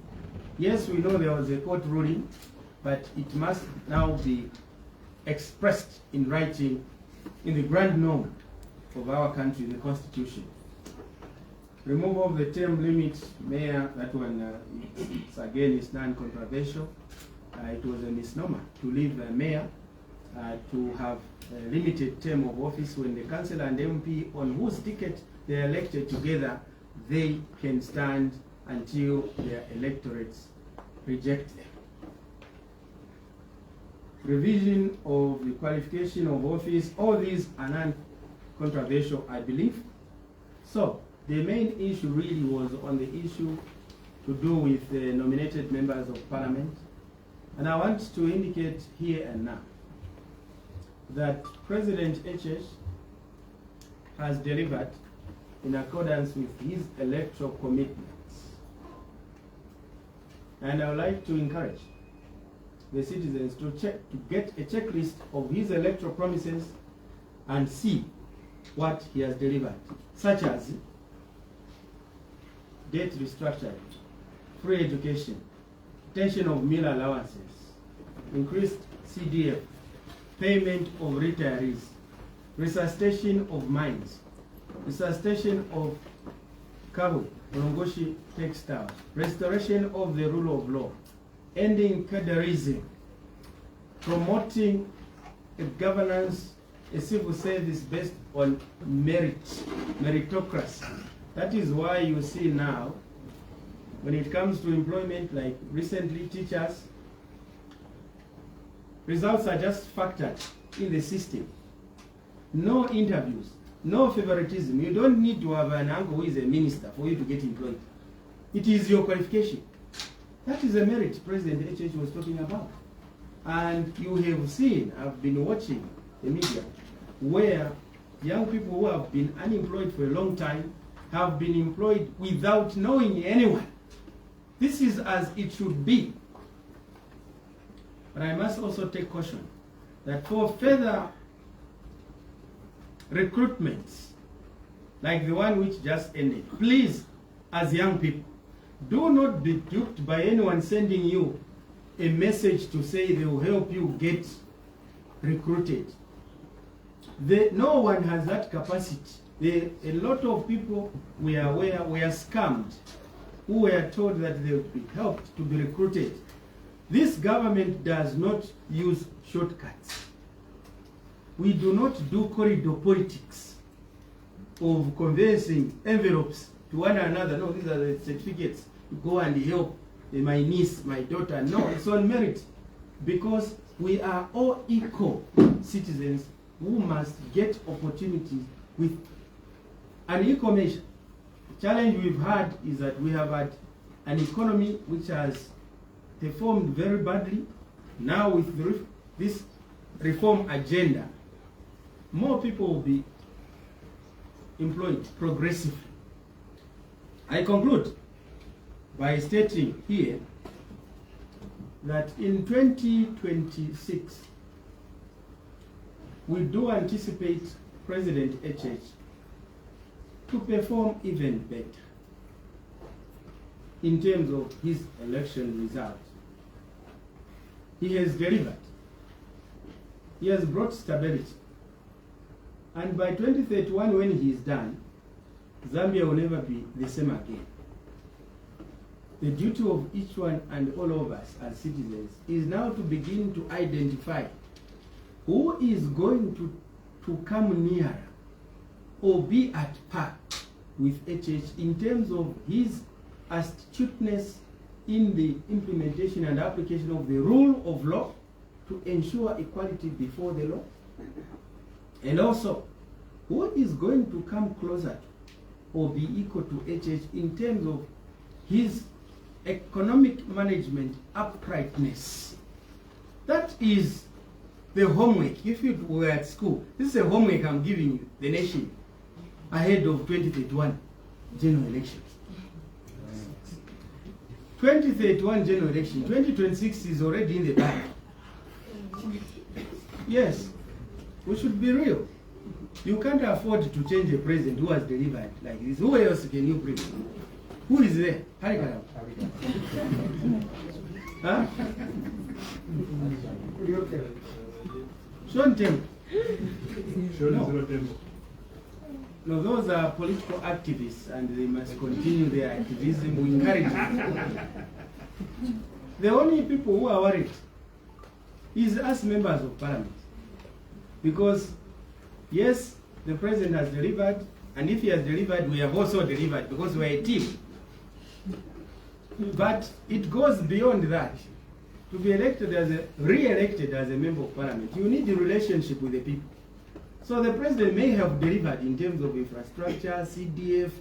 Yes, we know there was a court ruling, but it must now be expressed in writing in the grand norm of our country, the Constitution. Removal of the term limit, mayor, that one it's again is non-controversial. It was a misnomer to leave the mayor to have a limited term of office when the councillor and MP on whose ticket they are elected together, they can stand until their electorates reject them. Revision of the qualification of office, all these are non-controversial, I believe. So the main issue really was on the issue to do with the nominated members of parliament. And I want to indicate here and now that President HH has delivered in accordance with his electoral commitments. And I would like to encourage the citizens to get a checklist of his electoral promises and see what he has delivered, such as debt restructuring, free education, retention of meal allowances, increased CDF, payment of retirees, resuscitation of mines, resuscitation of Kabu, Rongoshi textiles, restoration of the rule of law, ending cadreism, promoting a governance, a civil service based on meritocracy. That is why you see now, when it comes to employment, like recently teachers, results are just factored in the system. No interviews, no favoritism. You don't need to have an uncle who is a minister for you to get employed. It is your qualification. That is a merit President HH was talking about. And you have seen, I've been watching the media, where young people who have been unemployed for a long time have been employed without knowing anyone. This is as it should be. But I must also take caution that for further recruitments, like the one which just ended, please, as young people, do not be duped by anyone sending you a message to say they will help you get recruited. No one has that capacity. A lot of people were scammed, who were told that they would be helped to be recruited. This government does not use shortcuts. We do not do corridor politics of conveying envelopes to one another. No, these are the certificates. Go and help my niece, my daughter. No, it's on merit. Because we are all equal citizens who must get opportunities with an equal measure. The challenge we've had is that we have had an economy which has performed very badly. Now with this reform agenda, more people will be employed progressively. I conclude by stating here that in 2026, we do anticipate President HH to perform even better in terms of his election result. He has delivered. He has brought stability. And by 2031, when he is done, Zambia will never be the same again. The duty of each one and all of us as citizens is now to begin to identify who is going to come nearer or be at par with HH in terms of his astuteness in the implementation and application of the rule of law to ensure equality before the law. And also, who is going to come closer to or be equal to HH in terms of his economic management uprightness. That is the homework. If you were at school, this is a homework I'm giving you, the nation, ahead of 2031 general elections. 2031 general election, 2026 is already in the bag. Yes, we should be real. You can't afford to change a president who has delivered like this. Who else can you bring? Who is there? Huh? Sean Temple. No. No, those are political activists, and they must continue their activism. We encourage them. The only people who are worried is us members of parliament. Because, yes, the president has delivered, and if he has delivered, we have also delivered, because we're a team. But it goes beyond that. To be re-elected as a member of parliament, you need a relationship with the people. So the president may have delivered in terms of infrastructure, CDF,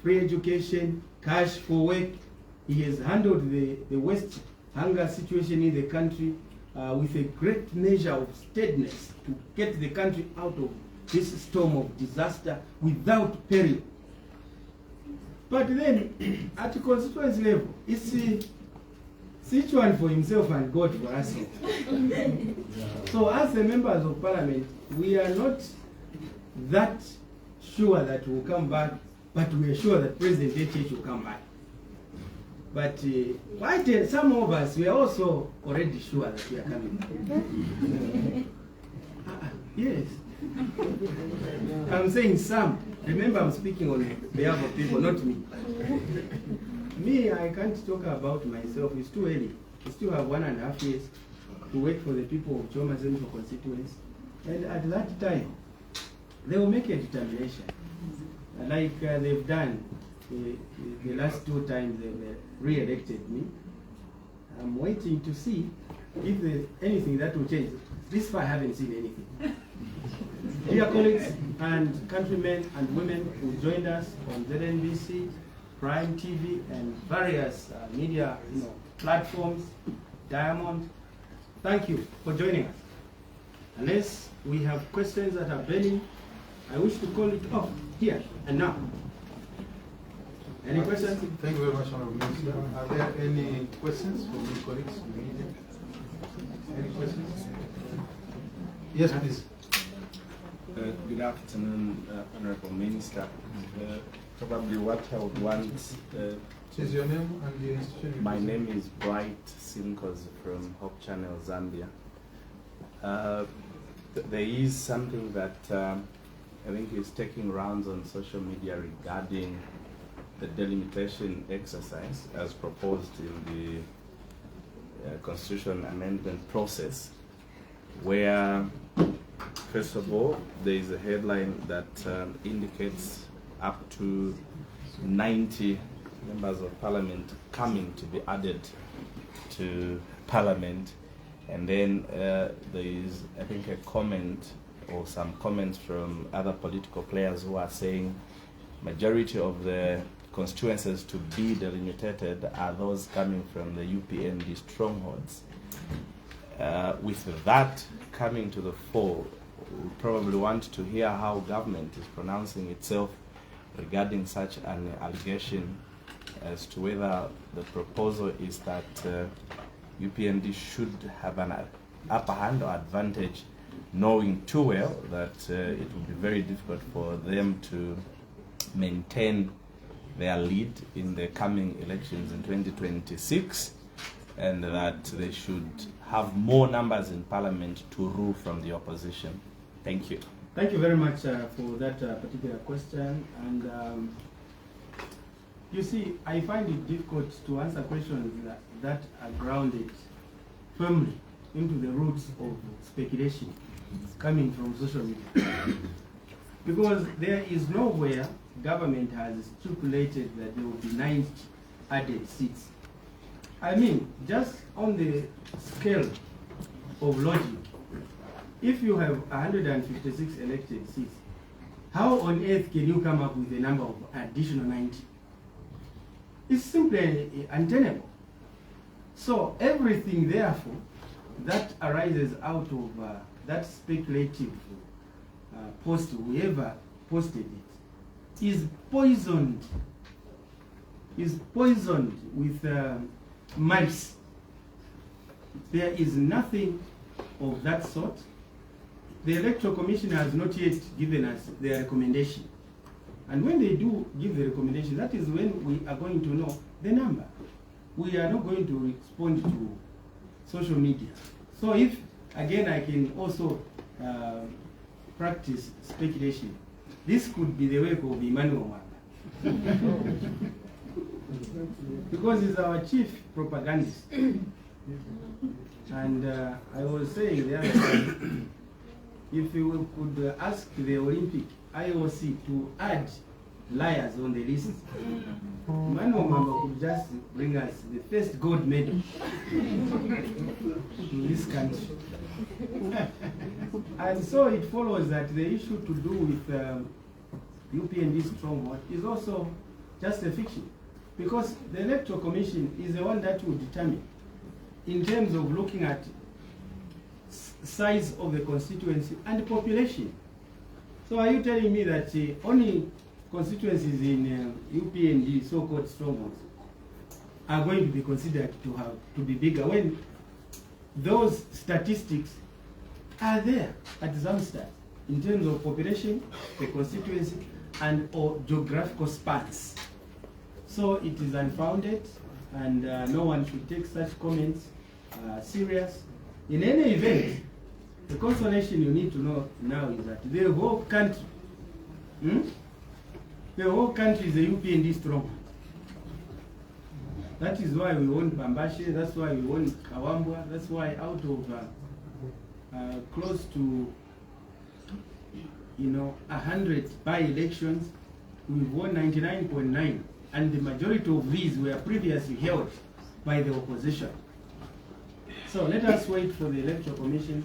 free education, cash for work. He has handled the waste hunger situation in the country with a great measure of steadiness to get the country out of this storm of disaster without peril. But then, at the constituency level, it's each one for himself and God for us. So as the members of parliament, we are not that sure that we'll come back, but we are sure that President HH will come back. But some of us, we are also already sure that we are coming back. Yes. I'm saying some. Remember, I'm speaking on behalf of people, not me. Me, I can't talk about myself. It's too early. I still have 1.5 years to wait for the people of Choma Central constituency. And at that time, they will make a determination. Like they've done the last 2 times they've re-elected me. I'm waiting to see if there's anything that will change. This far, I haven't seen anything. Dear colleagues and countrymen and women who joined us on ZNBC, Prime TV, and various media platforms, Diamond, thank you for joining us. Unless we have questions that are burning, I wish to call it off here and now. Any questions? Thank you very much, Honorable Minister. Are there any questions from my colleagues in the media? Any questions? Yes, please. Good afternoon, Honorable Minister. Probably what I would want... Is your name and the institution? My name is Bright Simkos from Hope Channel, Zambia. There is something that I think is taking rounds on social media regarding the delimitation exercise as proposed in the Constitution amendment process, where, first of all, there is a headline that indicates up to 90 members of parliament coming to be added to parliament. And then there is, I think, a comment or some comments from other political players who are saying majority of the constituencies to be delimited are those coming from the UPND strongholds. With that coming to the fore, we probably want to hear how government is pronouncing itself regarding such an allegation, as to whether the proposal is that UPND should have an upper hand or advantage, knowing too well that it will be very difficult for them to maintain their lead in the coming elections in 2026, and that they should have more numbers in parliament to rule from the opposition. Thank you. Thank you very much for that particular question. And you see, I find it difficult to answer questions that are grounded firmly into the roots of speculation coming from social media. Because there is nowhere government has stipulated that there will be 90 added seats. I mean, just on the scale of logic, if you have 156 elected seats, how on earth can you come up with a number of additional 90? It's simply untenable. So everything, therefore, that arises out of that speculative post, whoever posted it, is poisoned with malice. There is nothing of that sort. The Electoral Commission has not yet given us their recommendation. And when they do give the recommendation, that is when we are going to know the number. We are not going to respond to social media. So if, again, I can also practice speculation, this could be the work of Emmanuel Mwanga. Because he's our chief propagandist. And I was saying the other time, if you could ask the Olympic IOC to add liars on the list, Emmanuel Mwanga could just bring us the first gold medal to this country. And so it follows that the issue to do with UPND stronghold is also just a fiction. Because the Electoral Commission is the one that will determine, in terms of looking at size of the constituency and population. So are you telling me that only constituencies in UPND, so-called strongholds, are going to be considered to be bigger when those statistics are there at Zamstad in terms of population, the constituency, and or geographical spans? So it is unfounded, and no one should take such comments serious. In any event, the consolation you need to know now is that the whole country, the whole country is a UPND stronghold. That is why we won Bambashe, that's why we won Kawambwa, that's why out of close to 100 by-elections, we've won 99.9, and the majority of these were previously held by the opposition. So let us wait for the Electoral Commission.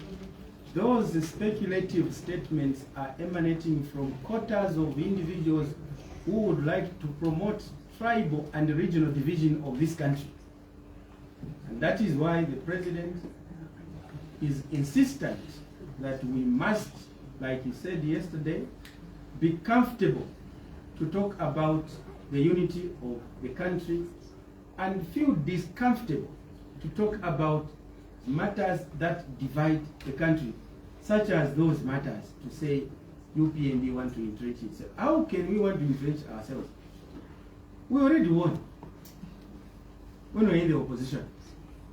Those speculative statements are emanating from quarters of individuals who would like to promote tribal and regional division of this country. And that is why the President is insistent that we must, like he said yesterday, be comfortable to talk about the unity of the country and feel discomfortable to talk about matters that divide the country, such as those matters to say UPND want to entrench itself. How can we want to entrench ourselves? We already won when we're in the opposition.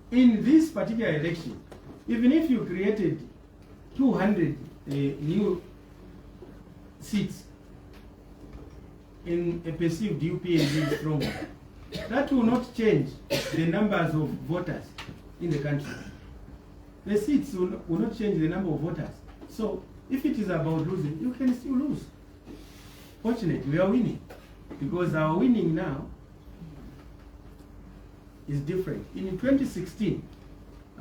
In this particular election, even if you created 200 new seats in a perceived UPND stronghold, that will not change the numbers of voters in the country. The seats will not change the number of voters. So if it is about losing, you can still lose. Fortunately, we are winning, because our winning now is different. In 2016,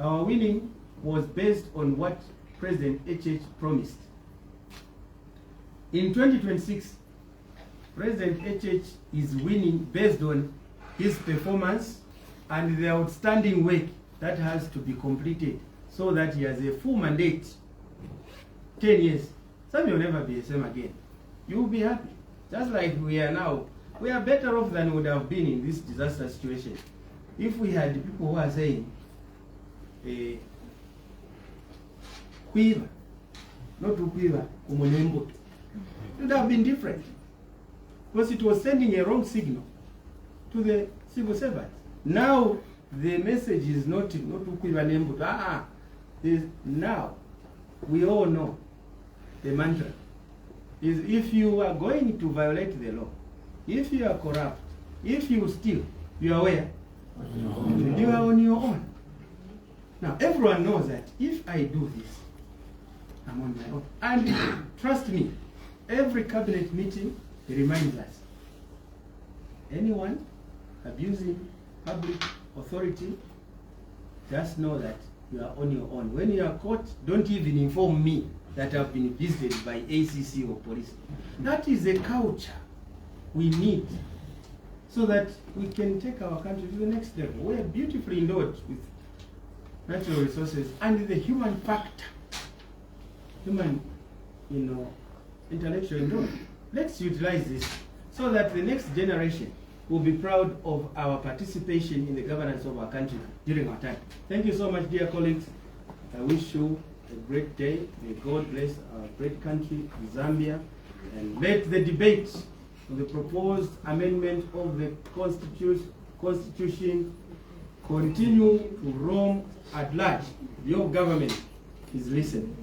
our winning was based on what President HH promised. In 2026, President HH is winning based on his performance and the outstanding work that has to be completed so that he has a full mandate. 10 years. Some will never be the same again. You will be happy. Just like we are now. We are better off than we would have been in this disaster situation if we had people who are saying, Quiver, not to quiver, it would have been different. Because it was sending a wrong signal to the civil servants. Now, the message is not to quiver nembo. Now, we all know the mantra is if you are going to violate the law, if you are corrupt, if you steal, you are where? You are on your own. Now, everyone knows that if I do this, I'm on my own. And trust me, every cabinet meeting reminds us, anyone abusing public authority, just know that you are on your own. When you are caught, don't even inform me that I've been visited by ACC or police. That is a culture we need so that we can take our country to the next level. We are beautifully endowed with natural resources and the human factor, human, intellectual endowment. Let's utilize this so that the next generation will be proud of our participation in the governance of our country during our time. Thank you so much, dear colleagues. I wish you a great day. May God bless our great country, Zambia, and let the debate on the proposed amendment of the Constitution continue to roam at large. Your government is listening.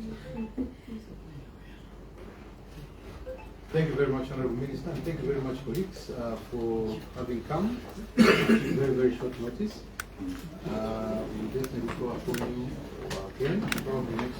Thank you very much, Honorable Minister, and thank you very much, colleagues, for having come in very, very short notice. We'll definitely go upon you again, probably next